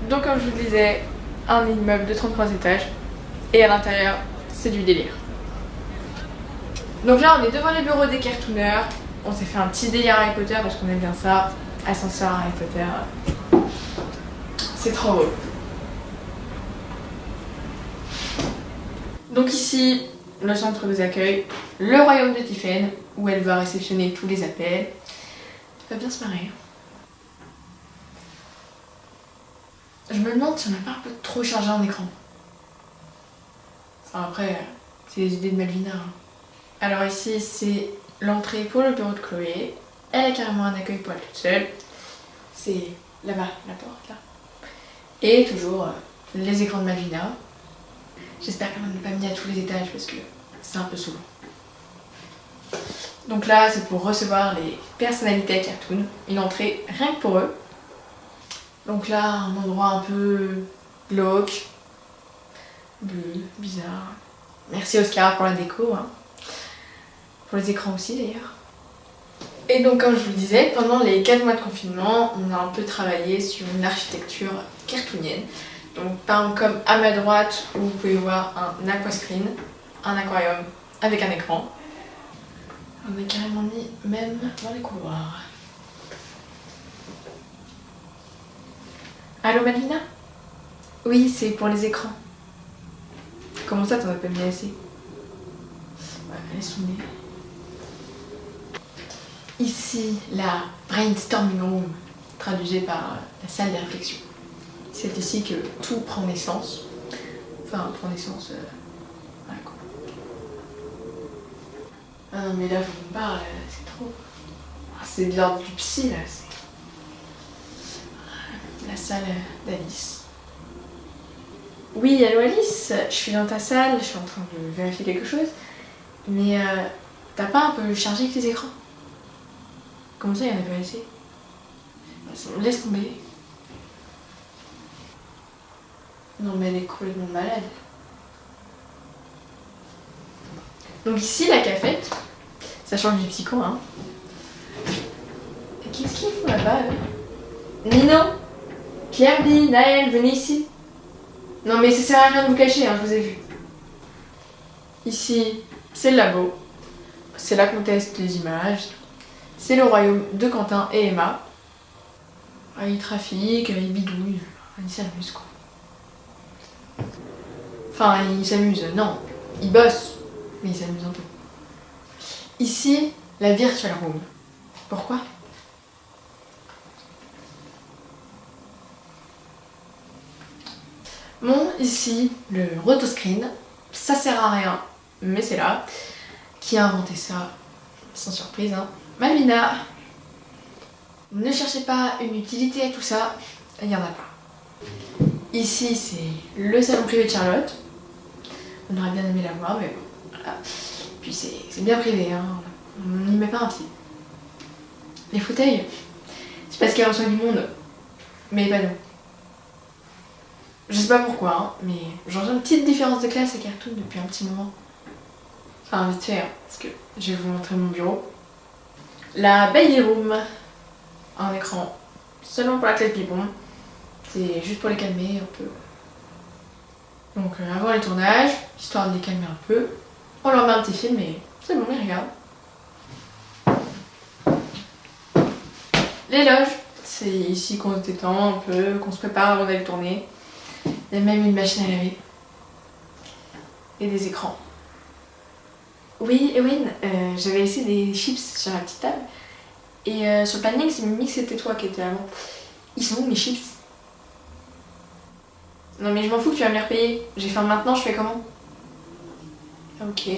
Donc comme je vous le disais, un immeuble de 33 étages et à l'intérieur c'est du délire. Donc là on est devant les bureaux des cartooneurs, on s'est fait un petit délire Harry Potter parce qu'on aime bien ça, ascenseur Harry Potter, c'est trop beau. Donc ici, le centre des accueils, le royaume de Tiffen, où elle va réceptionner tous les appels. Elle va bien se marrer. Je me demande si on n'a pas un peu trop chargé en écran. Enfin après, c'est les idées de Malvina. Alors ici, c'est l'entrée pour le bureau de Chloé. Elle a carrément un accueil pour elle toute seule. C'est là-bas, la porte là. Et toujours les écrans de Malvina. J'espère qu'elle n'a pas mis à tous les étages parce que c'est un peu saoulant. Donc là, c'est pour recevoir les personnalités cartoon. Une entrée rien que pour eux. Donc là, un endroit un peu glauque, bleu, bizarre. Merci Oscar pour la déco. Hein. Pour les écrans aussi d'ailleurs. Et donc comme je vous le disais, pendant les 4 mois de confinement, on a un peu travaillé sur une architecture cartoonienne. Donc par exemple comme à ma droite où vous pouvez voir un aquascreen, un aquarium avec un écran. On a carrément mis même dans les couloirs. Allô Malvina? Oui, c'est pour les écrans. Comment ça t'en as pas mis assez? Ouais, laisse tomber. Ici, la brainstorming room, traduisée par la salle de réflexion. C'est ici que tout prend naissance. Enfin, prend naissance. Voilà quoi. Ah non, mais là, faut qu'on parle, c'est trop. Ah, c'est de l'ordre du psy là, c'est. La salle d'Alice. Oui, allô Alice, je suis dans ta salle, je suis en train de vérifier quelque chose. Mais t'as pas un peu chargé avec les écrans? Comment ça, il y en a pas assez? Laisse tomber. Non mais elle est complètement malade. Donc ici, la cafette, ça change du psycho, hein. Qu'est-ce qu'ils font là-bas, eux? Nino, Kirby, Naël, venez ici. Non mais ça sert à rien de vous cacher, hein, je vous ai vu. Ici, c'est le labo. C'est là qu'on teste les images. C'est le royaume de Quentin et Emma. Ah, ils trafiquent, ils bidouillent. Ils s'amusent quoi. Enfin, ils s'amusent, non. Ils bossent, mais ils s'amusent un peu. Ici, la virtual room. Pourquoi? Bon, ici, le rotoscreen. Ça sert à rien, mais c'est là. Qui a inventé ça? Sans surprise, hein. Malvina. Ne cherchez pas une utilité à tout ça, il n'y en a pas. Ici, c'est le salon privé de Charlotte. On aurait bien aimé la voir, mais bon, voilà. Puis c'est bien privé, hein. On n'y met pas un pied. Les fauteuils, c'est parce qu'elle reçoit du monde, mais pas nous. Je sais pas pourquoi, hein, mais j'en ai une petite différence de classe à Cartoon depuis un petit moment. Enfin, vite fait, hein, parce que je vais vous montrer mon bureau. La baby room, un écran seulement pour la clé de pipon. C'est juste pour les calmer un peu. Donc avant les tournages, histoire de les calmer un peu, on leur met un petit film et c'est bon, ils regardent. Les loges, c'est ici qu'on se détend un peu, qu'on se prépare avant d'aller tourner. Il y a même une machine à laver. Et des écrans. Oui, Ewen, j'avais laissé des chips sur la petite table. Et sur le planning, c'est Mimi que c'était toi qui étais avant. Ils sont où mes chips? Non mais je m'en fous que tu vas me les repayer. J'ai faim maintenant, je fais comment? Ok.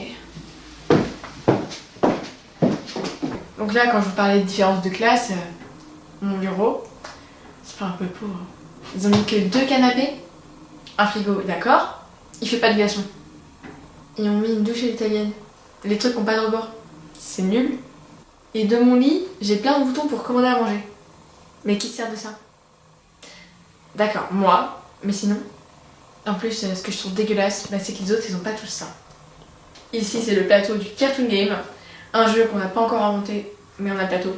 Donc là, quand je vous parlais de différence de classe, mon bureau, c'est pas un peu pauvre. Ils ont mis que 2 canapés, un frigo, d'accord. Il fait pas de glaçons. Ils ont mis une douche à l'italienne. Les trucs qui ont pas de rebord. C'est nul. Et de mon lit, j'ai plein de boutons pour commander à manger. Mais qui se sert de ça? D'accord, moi, mais sinon. En plus, ce que je trouve dégueulasse, bah, c'est que les autres, ils ont pas tous ça. Ici, c'est le plateau du Cartoon Game. Un jeu qu'on n'a pas encore inventé, mais on a le plateau.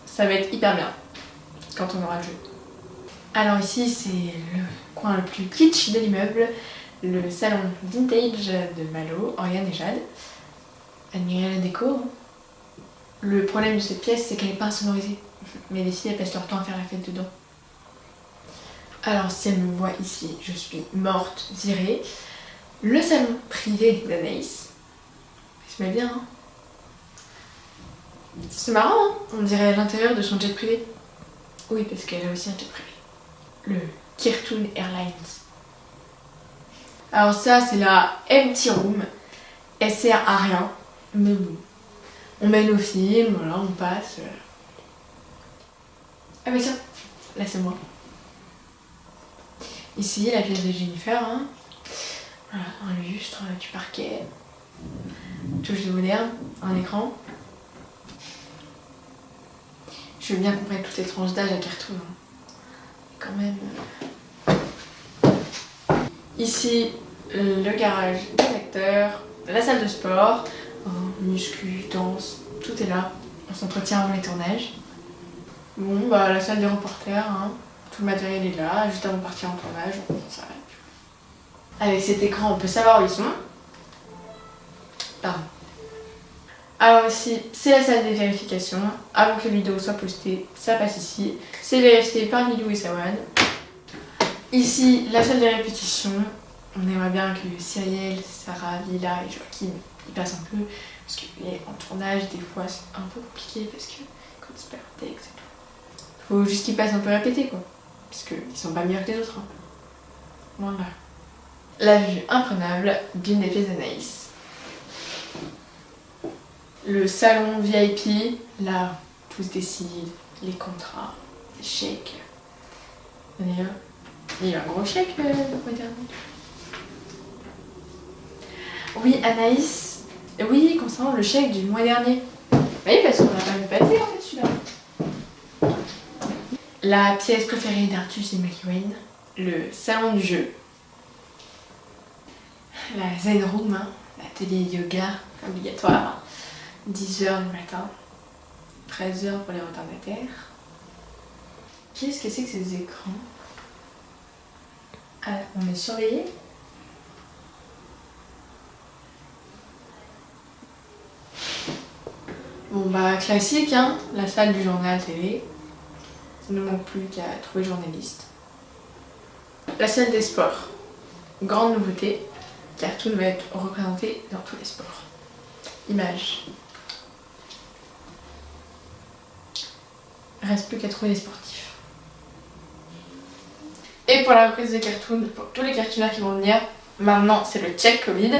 Ça va être hyper bien quand on aura le jeu. Alors ici c'est le coin le plus kitsch de l'immeuble, le salon vintage de Malo, Oriane et Jade. Admirez la déco. Hein. Le problème de cette pièce c'est qu'elle n'est pas insonorisée, mais les filles elles passent leur temps à faire la fête dedans. Alors si elles me voient ici, je suis morte, virée. Le salon privé d'Anaïs. Ça met bien, hein. C'est marrant, hein, on dirait l'intérieur de son jet privé. Oui, parce qu'elle a aussi un jet privé. Le Khartoum Airlines. Alors ça, c'est la empty room. Elle sert à rien, mais bon. On met nos films, voilà, on passe. Ah bah tiens, là c'est moi. Ici, la pièce de Jennifer, hein. Voilà, un lustre, du parquet, touche de moderne, un écran. Je veux bien qu'on prenne toutes les tranches d'âge à Khartoum. Hein. Quand même. Ici, le garage des acteurs, la salle de sport, muscu, danse, tout est là. On s'entretient avant les tournages. Bon, bah la salle des reporters, hein. Tout le matériel est là, juste avant de partir en tournage, on s'arrête. Avec cet écran, on peut savoir où ils sont. Pardon. Alors ici, c'est la salle des vérifications. Avant que la vidéo soit postée, ça passe ici. C'est vérifié par Lilou et Sawan. Ici, la salle des répétitions. On aimerait bien que Cyrielle, Sarah, Lila et Joachim y passent un peu. Parce qu'en tournage, des fois, c'est un peu compliqué parce que quand ils se perdent le texte et tout. Faut juste qu'ils passent un peu répéter quoi. Parce qu'ils sont pas meilleurs que les autres. Hein. Voilà. La vue imprenable d'une des pièces d'Anaïs. Le salon VIP, là, tout se décide, les contrats, les chèques. D'ailleurs, il y a eu un gros chèque le mois dernier. Oui, Anaïs, oui, concernant le chèque du mois dernier. Oui, parce qu'on n'a pas vu passer en fait celui-là. La pièce préférée d'Artus et McEwen, le salon du jeu. La Zen Room, hein, l'atelier yoga obligatoire, 10h du matin, 13h pour les retardataires. Qu'est-ce que c'est que ces écrans? Ah, on est surveillé? Bon bah classique, hein, la salle du journal télé. Il ne manque plus qu'à trouver journaliste. La salle des sports. Grande nouveauté. Khartoum va être représenté dans tous les sports. Images. Reste plus qu'à trouver les sportifs. Et pour la reprise de Khartoum, pour tous les cartooners qui vont venir, maintenant c'est le check Covid.